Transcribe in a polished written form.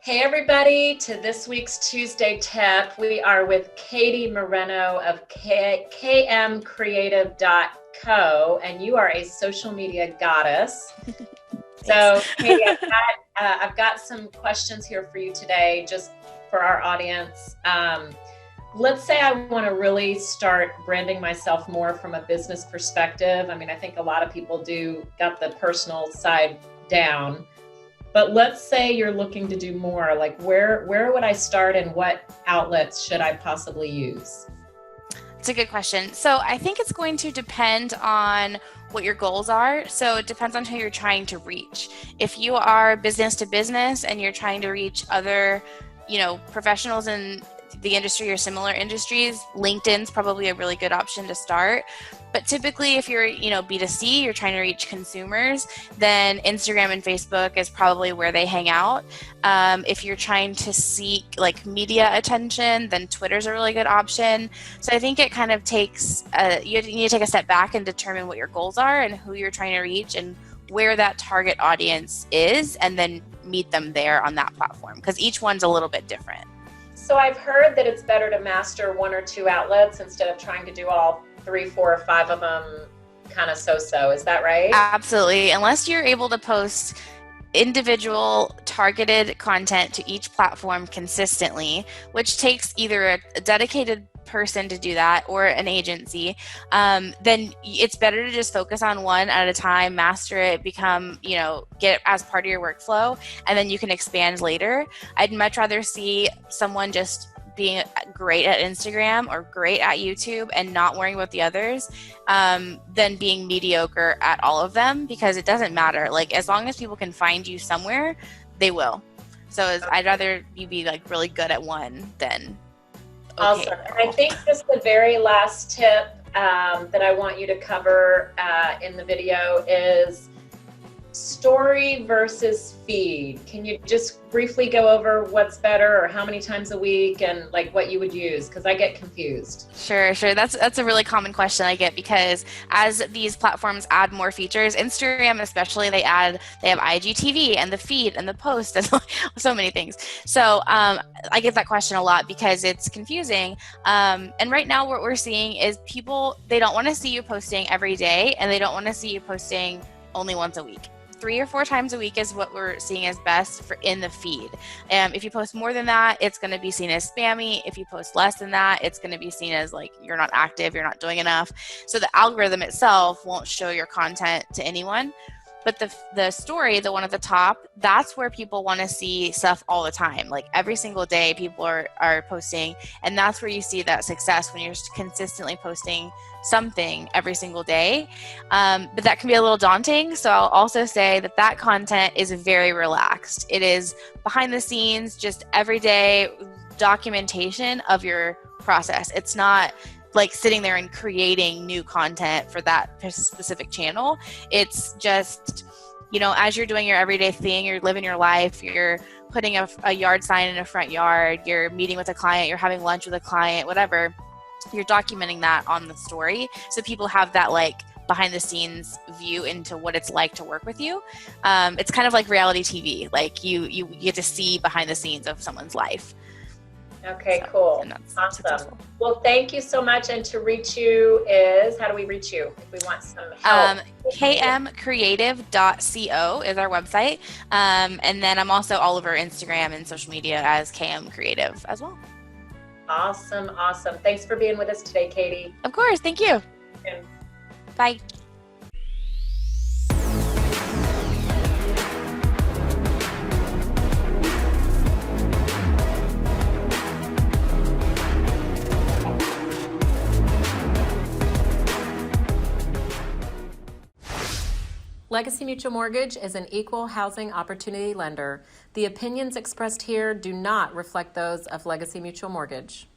Hey everybody, to this week's Tuesday tip. We are with Katie Moreno of kmcreative.co, and you are a social media goddess. So Katie, I've got some questions here for you today, just for our audience. Let's say I want to really start branding myself more from a business perspective. I mean, I think a lot of people got the personal side down. But let's say you're looking to do more, like where would I start and what outlets should I possibly use? It's a good question. So I think it's going to depend on what your goals are. So it depends on who you're trying to reach. If you are business to business and you're trying to reach other, professionals in the industry or similar industries, LinkedIn's probably a really good option to start. But typically if you're, B2C, you're trying to reach consumers, then Instagram and Facebook is probably where they hang out. If you're trying to seek like media attention, then Twitter's a really good option. So I think it kind of takes, you need to take a step back and determine what your goals are and who you're trying to reach and where that target audience is, and then meet them there on that platform, because each one's a little bit different. So I've heard that it's better to master one or two outlets instead of trying to do all 3, 4, or 5 of them kind of so-so. Is that right? Absolutely. Unless you're able to post individual targeted content to each platform consistently, which takes either a dedicated person to do that or an agency, then it's better to just focus on one at a time, master it, get it as part of your workflow, and then you can expand later. I'd much rather see someone just being great at Instagram or great at YouTube and not worrying about the others, than being mediocre at all of them, because it doesn't matter. Like, as long as people can find you somewhere, they will. So I'd rather you be like really good at one than okay. Awesome. And I think just the very last tip that I want you to cover in the video is story versus feed. Can you just briefly go over what's better, or how many times a week, and like what you would use? Because I get confused. Sure. That's a really common question I get, because as these platforms add more features, Instagram especially, they have IGTV and the feed and the post and so many things. So I get that question a lot because it's confusing. And right now what we're seeing is people, they don't want to see you posting every day, and they don't want to see you posting only once a week. 3 or 4 times a week is what we're seeing as best for in the feed. If you post more than that, it's going to be seen as spammy. If you post less than that, it's going to be seen as like you're not active, you're not doing enough. So the algorithm itself won't show your content to anyone. But the story, the one at the top, that's where people want to see stuff all the time. Like every single day people are posting, and that's where you see that success, when you're consistently posting something every single day. But that can be a little daunting. So I'll also say that content is very relaxed. It is behind the scenes, just everyday documentation of your process. It's not like sitting there and creating new content for that specific channel. It's just, as you're doing your everyday thing, you're living your life, you're putting a yard sign in a front yard, you're meeting with a client, you're having lunch with a client, whatever, you're documenting that on the story. So people have that like behind the scenes view into what it's like to work with you. It's kind of like reality TV. Like you get to see behind the scenes of someone's life. Okay, cool. Awesome. Successful. Well, thank you so much. And to reach you how do we reach you if we want some help? kmcreative.co is our website. And then I'm also all over Instagram and social media as kmcreative as well. Awesome. Thanks for being with us today, Katie. Of course. Thank you. Bye. Legacy Mutual Mortgage is an equal housing opportunity lender. The opinions expressed here do not reflect those of Legacy Mutual Mortgage.